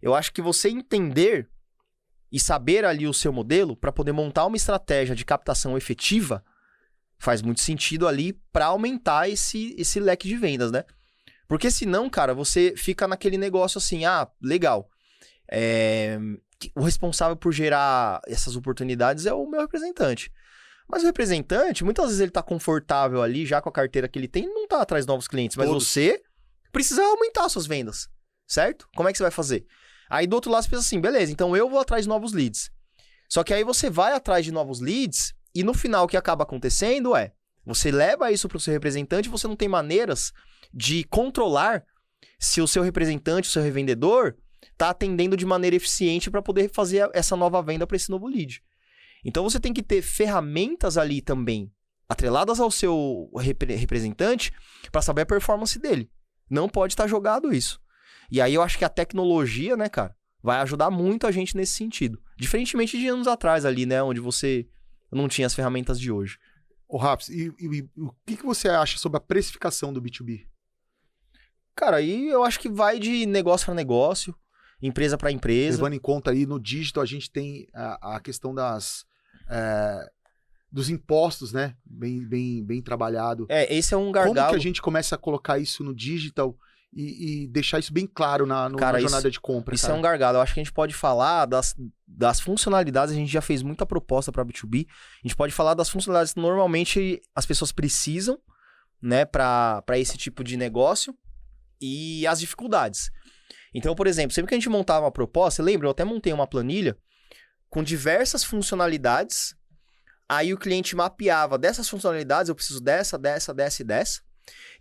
eu acho que você entender e saber ali o seu modelo para poder montar uma estratégia de captação efetiva faz muito sentido ali para aumentar esse leque de vendas, né? Porque senão, cara, você fica naquele negócio assim, legal, o responsável por gerar essas oportunidades é o meu representante. Mas o representante, muitas vezes ele tá confortável ali, já com a carteira que ele tem, não tá atrás de novos clientes, mas você precisa aumentar suas vendas, certo? Como é que você vai fazer? Aí do outro lado você pensa assim, beleza, então eu vou atrás de novos leads. Só que aí você vai atrás de novos leads e no final o que acaba acontecendo você leva isso pro seu representante e você não tem maneiras de controlar se o seu representante, o seu revendedor, tá atendendo de maneira eficiente para poder fazer essa nova venda para esse novo lead. Então você tem que ter ferramentas ali também, atreladas ao seu representante, para saber a performance dele. Não pode estar jogado isso. E aí eu acho que a tecnologia, né, cara, vai ajudar muito a gente nesse sentido. Diferentemente de anos atrás ali, né, onde você não tinha as ferramentas de hoje. Ô, Raps, e o que você acha sobre a precificação do B2B? Cara, aí eu acho que vai de negócio para negócio, empresa para empresa. Levando em conta aí no digital, a gente tem a questão dos impostos, né? Bem trabalhado. Esse é um gargalo. Como que a gente começa a colocar isso no digital e deixar isso bem claro na jornada de compra? Isso é um gargalo. Eu acho que a gente pode falar das funcionalidades, a gente já fez muita proposta para B2B. A gente pode falar das funcionalidades que normalmente as pessoas precisam, né, para esse tipo de negócio e as dificuldades. Então, por exemplo, sempre que a gente montava uma proposta, lembra? Eu até montei uma planilha com diversas funcionalidades. Aí o cliente mapeava dessas funcionalidades, eu preciso dessa e dessa.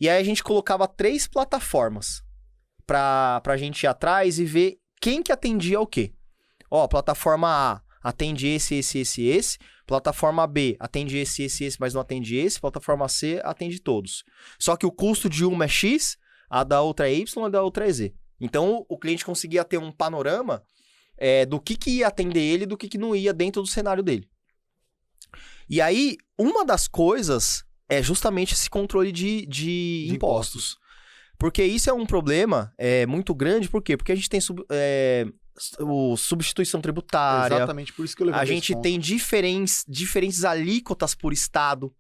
E aí a gente colocava 3 plataformas pra gente ir atrás e ver quem que atendia o quê. Ó, plataforma A atende esse. Plataforma B atende esse, mas não atende esse. Plataforma C atende todos. Só que o custo de uma é X, a da outra é Y, a da outra é Z. Então o cliente conseguia ter um panorama do que ia atender ele e do que não ia dentro do cenário dele. E aí, uma das coisas é justamente esse controle de impostos. Porque isso é um problema muito grande, por quê? Porque a gente tem substituição tributária. Exatamente, por isso que eu levantei A gente tem diferentes alíquotas por estado.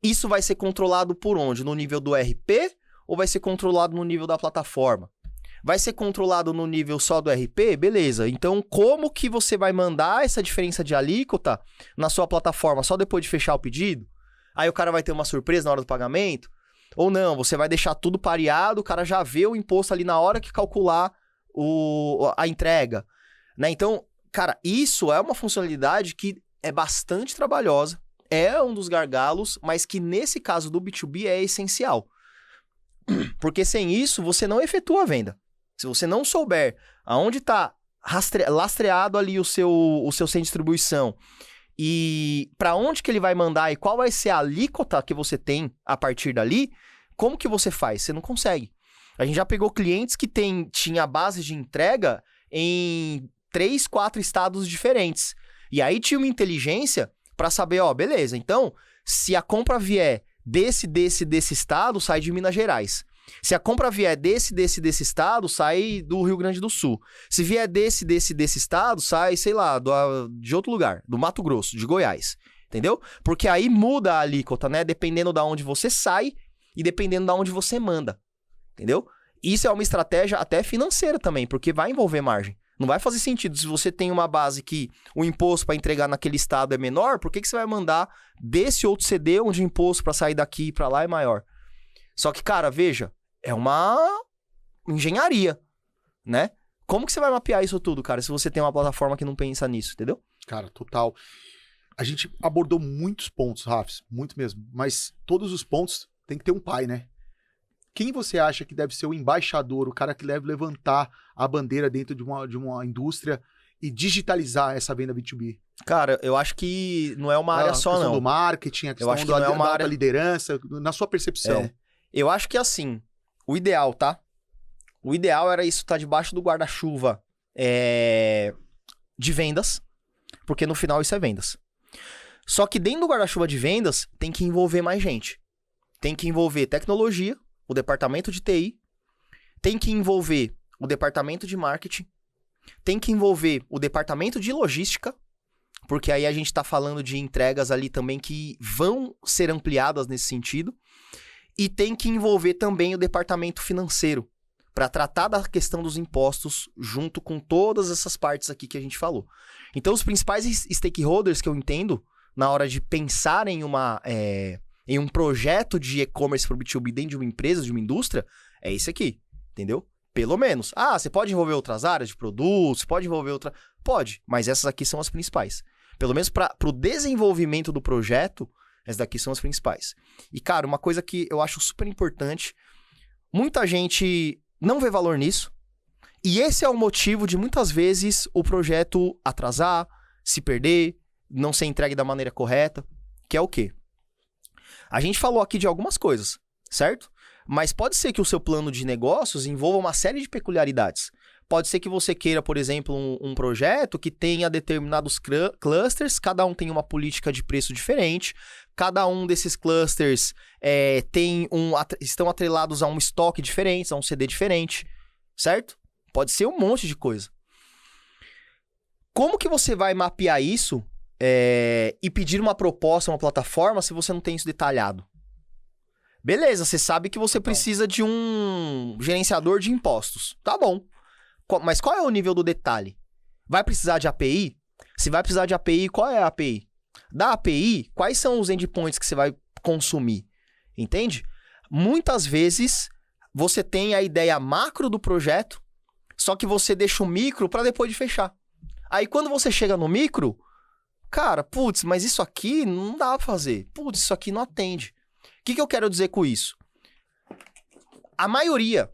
Isso vai ser controlado por onde? No nível do RP ou vai ser controlado no nível da plataforma? Vai ser controlado no nível só do RP? Beleza. Então, como que você vai mandar essa diferença de alíquota na sua plataforma só depois de fechar o pedido? Aí o cara vai ter uma surpresa na hora do pagamento? Ou não, você vai deixar tudo pareado, o cara já vê o imposto ali na hora que calcular a entrega, né? Então, cara, isso é uma funcionalidade que é bastante trabalhosa, é um dos gargalos, mas que nesse caso do B2B é essencial. Porque sem isso, você não efetua a venda. Se você não souber aonde está lastreado ali o seu centro de distribuição e para onde que ele vai mandar e qual vai ser a alíquota que você tem a partir dali, como que você faz? Você não consegue. A gente já pegou clientes que tinha base de entrega em 3, 4 estados diferentes. E aí tinha uma inteligência para saber, beleza, então, se a compra vier desse estado, sai de Minas Gerais. Se a compra vier desse estado, sai do Rio Grande do Sul. Se vier desse estado, sai, sei lá, de outro lugar, do Mato Grosso, de Goiás. Entendeu? Porque aí muda a alíquota, né? Dependendo de onde você sai e dependendo de onde você manda. Entendeu? Isso é uma estratégia até financeira também, porque vai envolver margem. Não vai fazer sentido. Se você tem uma base que o imposto para entregar naquele estado é menor, por que você vai mandar desse outro CD onde o imposto para sair daqui e para lá é maior? Só que, cara, veja, é uma engenharia, né? Como que você vai mapear isso tudo, cara, se você tem uma plataforma que não pensa nisso, entendeu? Cara, total. A gente abordou muitos pontos, Rafs, muito mesmo. Mas todos os pontos tem que ter um pai, né? Quem você acha que deve ser o embaixador, o cara que deve levantar a bandeira dentro de uma indústria e digitalizar essa venda B2B? Cara, eu acho que não é uma área só, A questão não. do marketing, a questão acho que não é uma da área- liderança, na sua percepção. É. Eu acho que assim, o ideal, tá? O ideal era isso estar debaixo do guarda-chuva de vendas, porque no final isso é vendas. Só que dentro do guarda-chuva de vendas, tem que envolver mais gente. Tem que envolver tecnologia, o departamento de TI, tem que envolver o departamento de marketing, tem que envolver o departamento de logística, porque aí a gente tá falando de entregas ali também que vão ser ampliadas nesse sentido, e tem que envolver também o departamento financeiro, para tratar da questão dos impostos junto com todas essas partes aqui que a gente falou. Então, os principais stakeholders que eu entendo na hora de pensar em um projeto de e-commerce para o B2B dentro de uma empresa, de uma indústria, é esse aqui, entendeu? Pelo menos. Ah, você pode envolver outras áreas de produtos, pode envolver outra... Pode, mas essas aqui são as principais. Pelo menos para o desenvolvimento do projeto, essas daqui são as principais. E, cara, uma coisa que eu acho super importante, muita gente não vê valor nisso, e esse é o motivo de muitas vezes o projeto atrasar, se perder, não ser entregue da maneira correta, que é o quê? A gente falou aqui de algumas coisas, certo? Mas pode ser que o seu plano de negócios envolva uma série de peculiaridades. Pode ser que você queira, por exemplo, um projeto que tenha determinados clusters, cada um tem uma política de preço diferente, cada um desses clusters estão atrelados a um estoque diferente, a um CD diferente, certo? Pode ser um monte de coisa. Como que você vai mapear isso e pedir uma proposta, uma plataforma, se você não tem isso detalhado? Beleza, você sabe que você precisa de um gerenciador de impostos. Tá bom. Mas qual é o nível do detalhe? Vai precisar de API? Se vai precisar de API, qual é a API? Da API, quais são os endpoints que você vai consumir? Entende? Muitas vezes, você tem a ideia macro do projeto, só que você deixa o micro para depois de fechar. Aí, quando você chega no micro, cara, putz, mas isso aqui não dá pra fazer. Putz, isso aqui não atende. O que eu quero dizer com isso? A maioria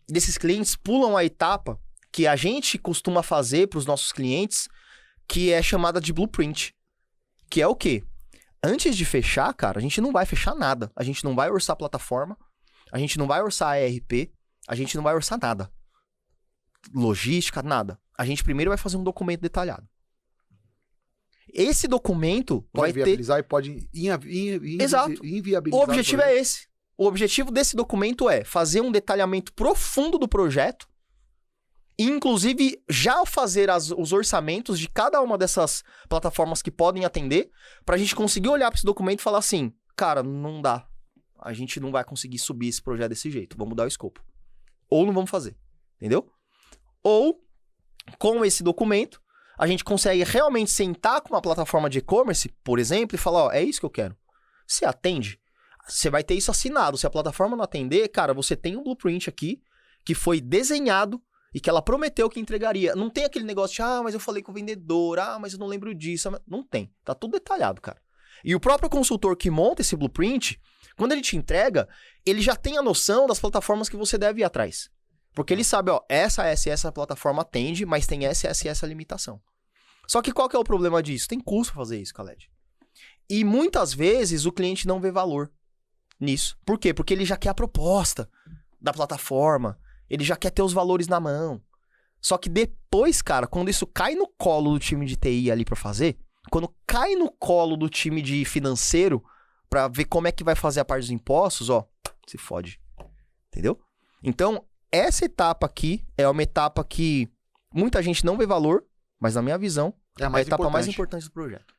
desses clientes pulam a etapa que a gente costuma fazer para os nossos clientes, que é chamada de blueprint. Que é o quê? Antes de fechar, cara, a gente não vai fechar nada. A gente não vai orçar plataforma, a gente não vai orçar ERP, a gente não vai orçar nada. Logística, nada. A gente primeiro vai fazer um documento detalhado. Esse documento Pode vai viabilizar ter... e pode Exato. inviabilizar. O objetivo é esse. O objetivo desse documento é fazer um detalhamento profundo do projeto e, inclusive, já fazer os orçamentos de cada uma dessas plataformas que podem atender para a gente conseguir olhar para esse documento e falar assim, cara, não dá. A gente não vai conseguir subir esse projeto desse jeito. Vamos mudar o escopo. Ou não vamos fazer. Entendeu? Ou, com esse documento, a gente consegue realmente sentar com uma plataforma de e-commerce, por exemplo, e falar, ó, é isso que eu quero. Você atende? Você vai ter isso assinado. Se a plataforma não atender, cara, você tem um blueprint aqui que foi desenhado e que ela prometeu que entregaria. Não tem aquele negócio de, mas eu falei com o vendedor, mas eu não lembro disso. Não tem. Tá tudo detalhado, cara. E o próprio consultor que monta esse blueprint, quando ele te entrega, ele já tem a noção das plataformas que você deve ir atrás. Porque ele sabe, ó, essa plataforma atende, mas tem essa limitação. Só que qual que é o problema disso? Tem custo pra fazer isso, Khaled. E muitas vezes o cliente não vê valor nisso. Por quê? Porque ele já quer a proposta da plataforma, ele já quer ter os valores na mão. Só que depois, cara, quando isso cai no colo do time de TI ali pra fazer, quando cai no colo do time de financeiro pra ver como é que vai fazer a parte dos impostos, ó, se fode. Entendeu? Então, essa etapa aqui é uma etapa que muita gente não vê valor, mas na minha visão, é a etapa mais importante do projeto.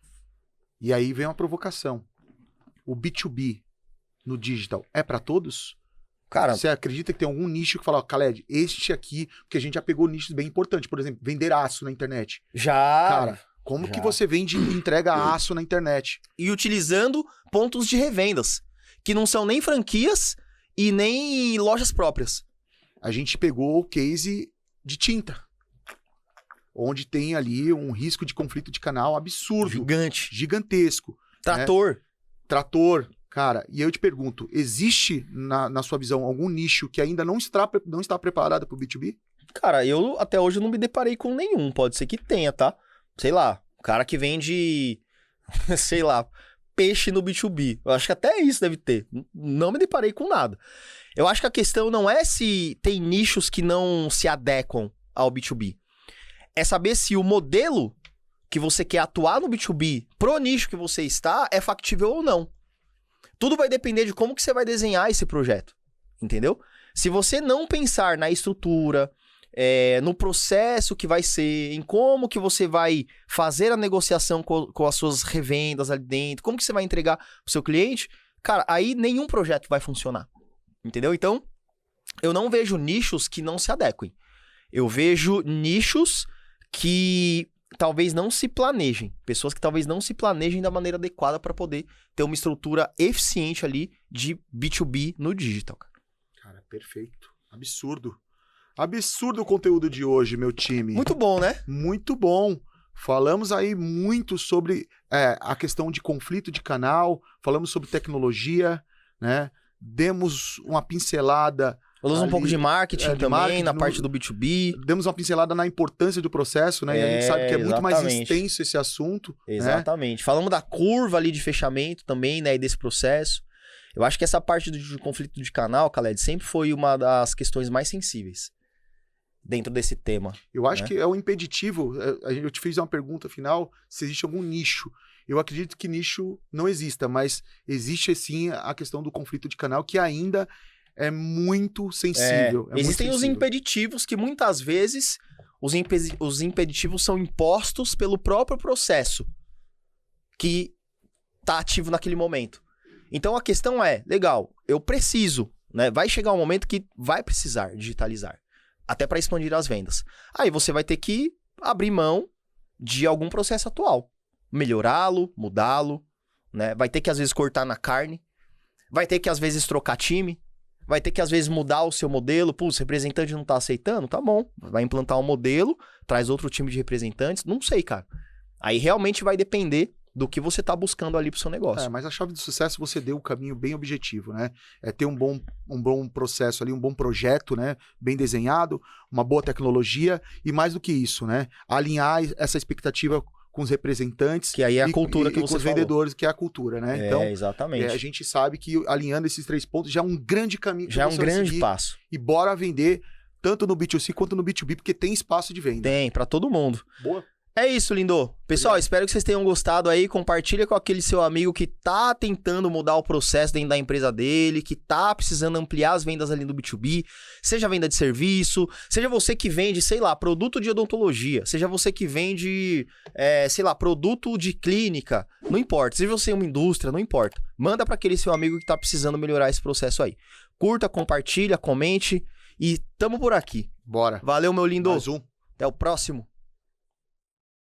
E aí vem uma provocação. O B2B no digital é para todos? Cara, você acredita que tem algum nicho que fala, ó, Khaled, este aqui, porque a gente já pegou nichos bem importantes, por exemplo, vender aço na internet. Cara, como que você vende e entrega aço na internet? E utilizando pontos de revendas, que não são nem franquias e nem lojas próprias. A gente pegou o case de tinta, onde tem ali um risco de conflito de canal absurdo. Gigantesco. Trator. Né? Trator. Cara, e eu te pergunto, existe, na sua visão, algum nicho que ainda não está preparado para o B2B? Cara, eu até hoje não me deparei com nenhum. Pode ser que tenha, tá? Sei lá, o cara que vende, sei lá, peixe no B2B. Eu acho que até isso deve ter. Não me deparei com nada. Eu acho que a questão não é se tem nichos que não se adequam ao B2B. É saber se o modelo que você quer atuar no B2B pro nicho que você está é factível ou não. Tudo vai depender de como que você vai desenhar esse projeto, entendeu? Se você não pensar na estrutura, no processo que vai ser, em como que você vai fazer a negociação com as suas revendas ali dentro, como que você vai entregar pro seu cliente, cara, aí nenhum projeto vai funcionar, entendeu? Então, eu não vejo nichos que não se adequem. Eu vejo nichos que talvez não se planejem. Pessoas que talvez não se planejem da maneira adequada para poder ter uma estrutura eficiente ali de B2B no digital. Cara, perfeito. Absurdo. Absurdo o conteúdo de hoje, meu time. Muito bom, né? Muito bom. Falamos aí muito sobre a questão de conflito de canal, falamos sobre tecnologia, né? Demos uma pincelada. Falamos um pouco de marketing também, na parte do B2B. Demos uma pincelada na importância do processo, né? E a gente sabe que é muito mais extenso esse assunto. Exatamente. Né? Falamos da curva ali de fechamento também, né? E desse processo. Eu acho que essa parte do conflito de canal, Khaled, sempre foi uma das questões mais sensíveis dentro desse tema. Eu acho que é o impeditivo. Eu te fiz uma pergunta final, se existe algum nicho. Eu acredito que nicho não exista, mas existe sim a questão do conflito de canal, que ainda é muito sensível. Existem os impeditivos que muitas vezes os impeditivos são impostos pelo próprio processo que está ativo naquele momento. Então a questão é, legal, eu preciso, né? Vai chegar um momento que vai precisar digitalizar, até para expandir as vendas. Aí você vai ter que abrir mão de algum processo atual, melhorá-lo, mudá-lo, né? Vai ter que às vezes cortar na carne, vai ter que às vezes trocar time, vai ter que, às vezes, mudar o seu modelo. Pô, o representante não tá aceitando? Tá bom. Vai implantar um modelo, traz outro time de representantes. Não sei, cara. Aí realmente vai depender do que você tá buscando ali pro seu negócio. Mas a chave do sucesso, você deu o caminho bem objetivo, né? É ter um bom processo ali, um bom projeto, né? Bem desenhado, uma boa tecnologia e mais do que isso, né? Alinhar essa expectativa com os representantes. Que aí é a cultura que você com os vendedores, que é a cultura, né? Então, exatamente. A gente sabe que alinhando esses 3 pontos já é um grande caminho. Já é um grande passo. E bora vender tanto no B2C quanto no B2B, porque tem espaço de venda. Tem, pra todo mundo. Boa. É isso, lindo. Pessoal, espero que vocês tenham gostado aí. Compartilha com aquele seu amigo que tá tentando mudar o processo dentro da empresa dele, que tá precisando ampliar as vendas ali no B2B, seja venda de serviço, seja você que vende, sei lá, produto de odontologia, seja você que vende, sei lá, produto de clínica, não importa. Seja você uma indústria, não importa. Manda para aquele seu amigo que tá precisando melhorar esse processo aí. Curta, compartilha, comente e tamo por aqui. Bora. Valeu, meu lindo. Mais um. Até o próximo.